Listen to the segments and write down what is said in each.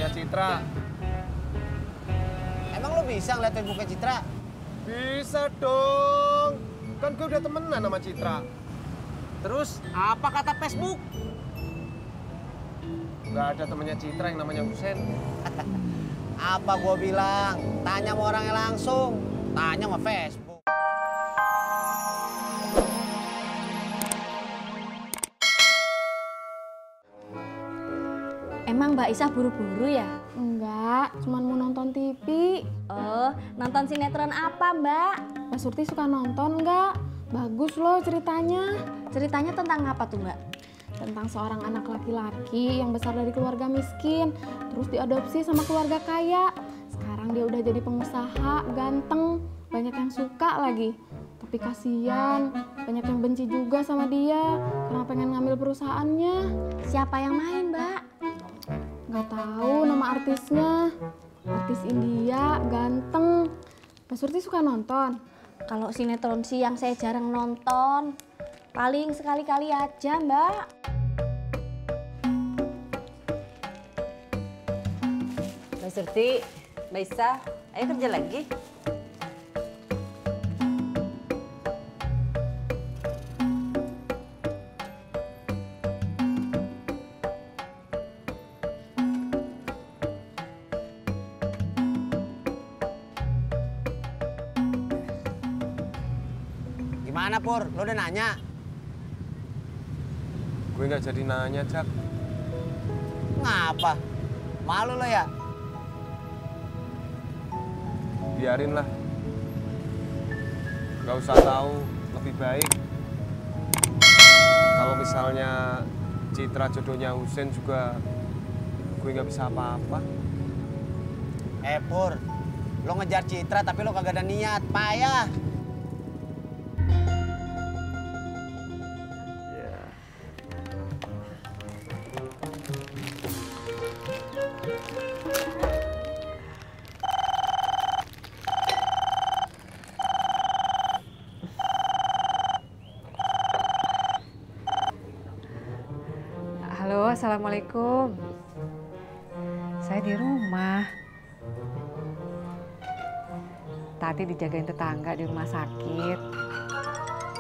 Facebooknya Citra. Emang lo bisa ngeliat Facebooknya Citra? Bisa dong. Kan gue udah temenan sama Citra. Terus apa kata Facebook? Gak ada temennya Citra yang namanya Husen. Apa gue bilang? Tanya sama orangnya langsung. Tanya sama Facebook. Emang Mbak Isa buru-buru ya? Enggak, cuman mau nonton TV. Oh, nonton sinetron apa Mbak? Mbak Surti suka nonton enggak? Bagus loh ceritanya. Ceritanya tentang apa tuh Mbak? Tentang seorang anak laki-laki yang besar dari keluarga miskin, terus diadopsi sama keluarga kaya. Sekarang dia udah jadi pengusaha, ganteng, banyak yang suka lagi. Tapi kasihan, banyak yang benci juga sama dia karena pengen ngambil perusahaannya. Siapa yang main Mbak? Nggak tahu nama artisnya. Artis India, ganteng. Mbak Surti suka nonton? Kalau sinetron sih yang saya jarang nonton. Paling sekali-kali aja Mbak. Mbak Surti, Mbak Isa, ayo kerja lagi. Gimana Pur? Lo udah nanya? Gue gak jadi nanya, Jak. Ngapa? Malu lo ya? Biarin lah. Gak usah tahu, lebih baik. Kalau misalnya Citra jodohnya Husen juga gue gak bisa apa-apa. Pur, lo ngejar Citra tapi lo kagak ada niat, payah. Halo, assalamualaikum. Saya di rumah. Tadi dijagain tetangga di rumah sakit.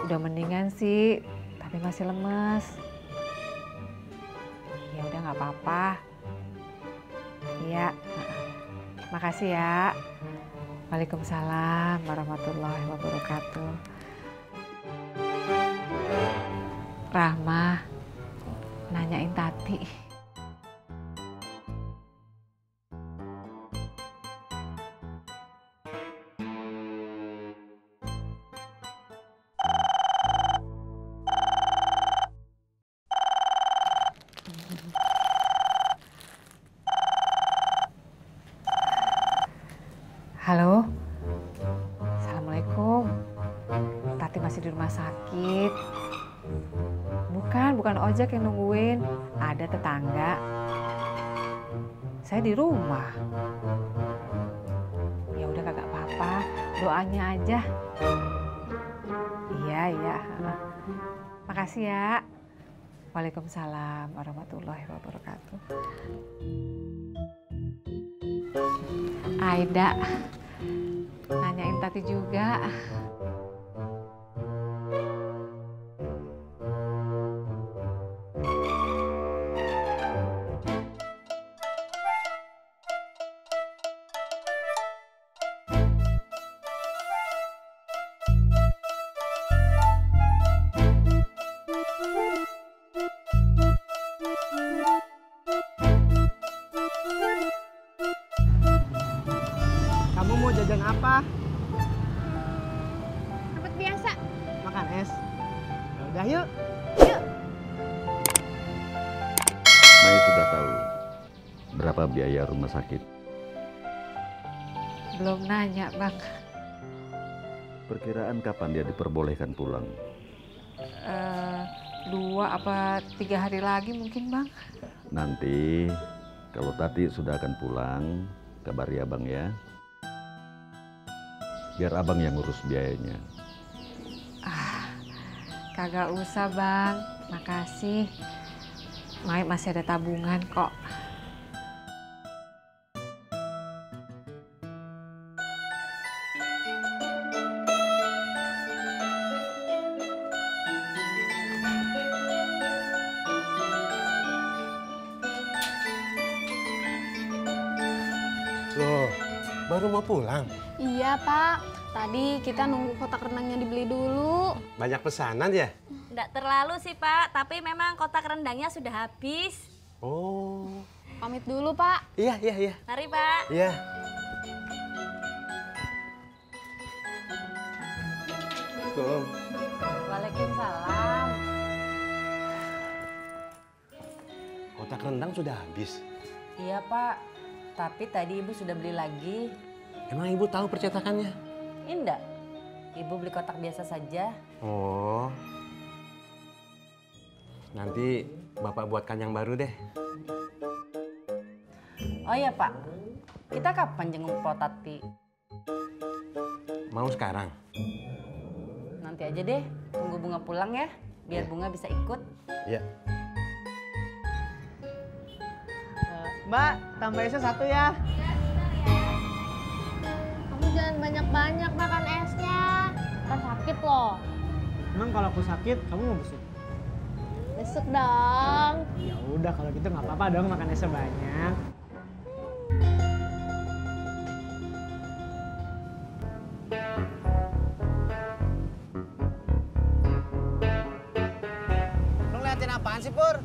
Udah mendingan sih, tapi masih lemes. Ya udah nggak apa-apa. Iya, makasih ya. Waalaikumsalam warahmatullahi wabarakatuh. Rahma nanyain Tati. Halo, assalamualaikum. Tati masih di rumah sakit. Bukan ojek yang nungguin, ada tetangga. Saya di rumah. Ya udah kagak apa-apa, doanya aja. Iya. Makasih ya. Waalaikumsalam warahmatullahi wabarakatuh. Aida nanyain Tati juga. Kamu mau jajan apa? Tempat biasa. Makan es? Ya udah yuk. Mai sudah tahu berapa biaya rumah sakit? Belum nanya, Bang. Perkiraan kapan dia diperbolehkan pulang? 2 apa 3 hari lagi mungkin, Bang. Nanti kalau Tati sudah akan pulang, kabari abang ya. Biar abang yang ngurus biayanya. Kagak usah, Bang. Makasih. Mai masih ada tabungan kok. Baru mau pulang? Iya, Pak. Tadi kita nunggu kotak rendangnya dibeli dulu. Banyak pesanan ya? Nggak terlalu sih, Pak. Tapi memang kotak rendangnya sudah habis. Oh. Pamit dulu, Pak. Iya. Mari, Pak. Iya. Assalamualaikum. Waalaikumsalam. Kotak rendang sudah habis. Iya, Pak. Tapi tadi Ibu sudah beli lagi. Emang Ibu tahu percetakannya? Indah. Ibu beli kotak biasa saja. Oh. Nanti Bapak buatkan yang baru deh. Oh iya, Pak. Kita kapan jenguk Po Tati? Mau sekarang? Nanti aja deh. Tunggu Bunga pulang ya. Biar Bunga bisa ikut. Iya. Mbak, tambah esnya 1 ya. Kamu jangan banyak-banyak makan esnya. Kan sakit loh. Emang kalau aku sakit, kamu mau besuk? Besok dong. Ya udah kalau gitu nggak apa-apa dong makan esnya banyak. Lu ngeliatin apaan sih, Pur?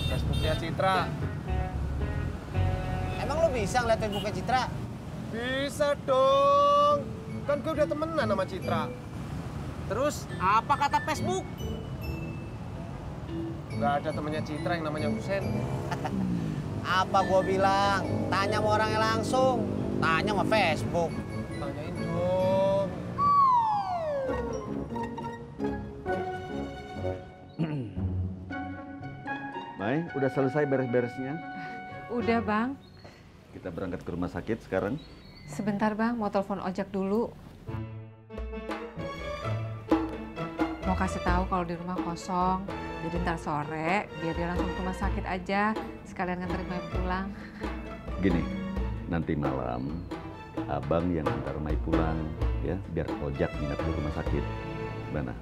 Facebooknya Citra. Emang lu bisa ngeliat Facebooknya Citra? Bisa dong. Kan gue udah temenan sama Citra. Terus apa kata Facebook? Gak ada temennya Citra yang namanya Husen. Apa gua bilang? Tanya sama orangnya langsung. Tanya sama Facebook. Tanyain dong. Mai, udah selesai beres-beresnya? Udah, Bang. Kita berangkat ke rumah sakit sekarang. Sebentar, Bang. Mau telepon ojek dulu. Mau kasih tahu kalau di rumah kosong. Jadi ntar sore, biar dia langsung ke rumah sakit aja. Sekalian nganterin Mai pulang. Gini, nanti malam abang yang antar Mai pulang, ya, biar ojek nginep di rumah sakit. Gimana?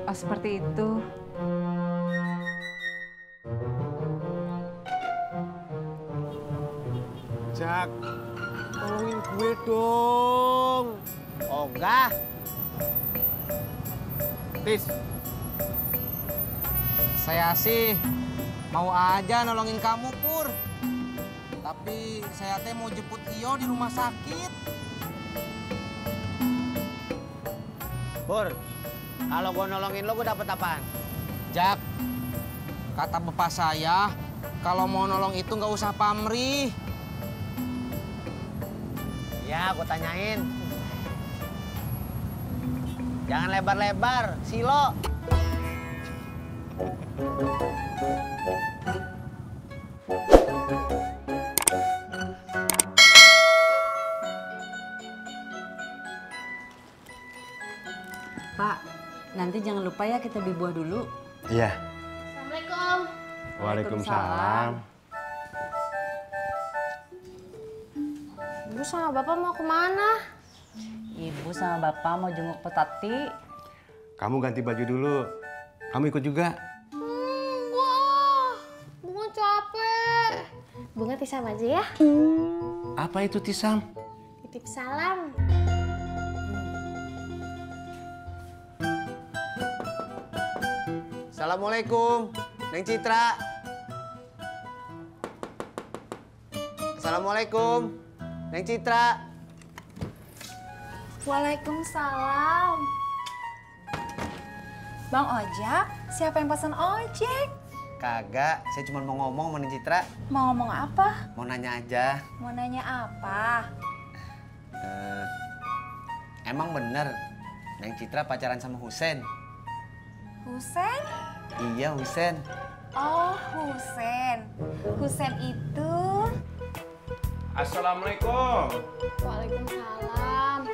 Oh, seperti itu. Jak, tolongin gue dong. Ogah. Tis, Saya sih mau aja nolongin kamu, Pur. Tapi saya teh mau jemput Iyo di rumah sakit. Pur, kalau gua nolongin lo, gua dapet apaan? Jak, kata bapak saya, kalau mau nolong itu nggak usah pamrih. Ya, gua tanyain. Jangan lebar-lebar, Silo. Pak, nanti jangan lupa ya kita beli buah dulu. Iya. Assalamualaikum. Waalaikumsalam. Ibu sama Bapak mau kemana? Ibu sama Bapak mau jenguk Po Tati. Kamu ganti baju dulu. Kamu ikut juga. Wah, Bunga capek. Bunga tisam aja ya. Apa itu tisam? Titip salam. Assalamualaikum, Neng Citra. Assalamualaikum, Neng Citra. Waalaikumsalam. Bang Ojak, siapa yang pesan ojek? Kagak, saya cuma mau ngomong sama Neng Citra. Mau ngomong apa? Mau nanya aja. Mau nanya apa? Emang bener Neng Citra pacaran sama Husen? Husen? Iya, Husen. Oh, Husen. Husen itu... Assalamualaikum. Waalaikumsalam.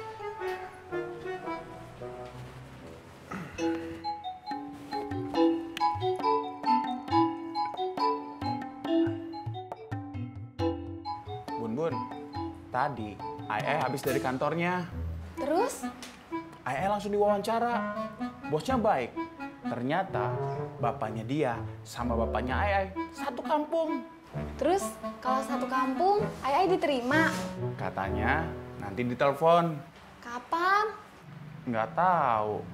Bun, tadi Ai habis dari kantornya. Terus? Ai langsung diwawancara. Bosnya baik. Ternyata bapaknya dia sama bapaknya Ai satu kampung. Terus kalau satu kampung, Ai diterima. Katanya nanti ditelepon. Kapan? Nggak tahu.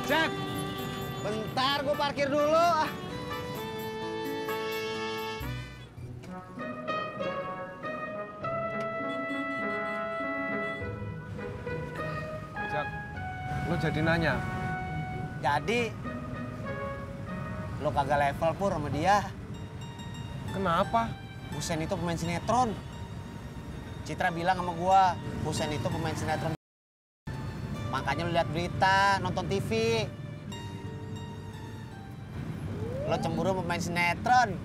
Jak, bentar gue parkir dulu. Jak, lo jadi nanya? Jadi, lo kagak level Pur sama dia. Kenapa? Husen itu pemain sinetron. Citra bilang sama gua, Husen itu pemain sinetron. Makanya lo lihat berita, nonton TV. Lo cemburu pemain sinetron.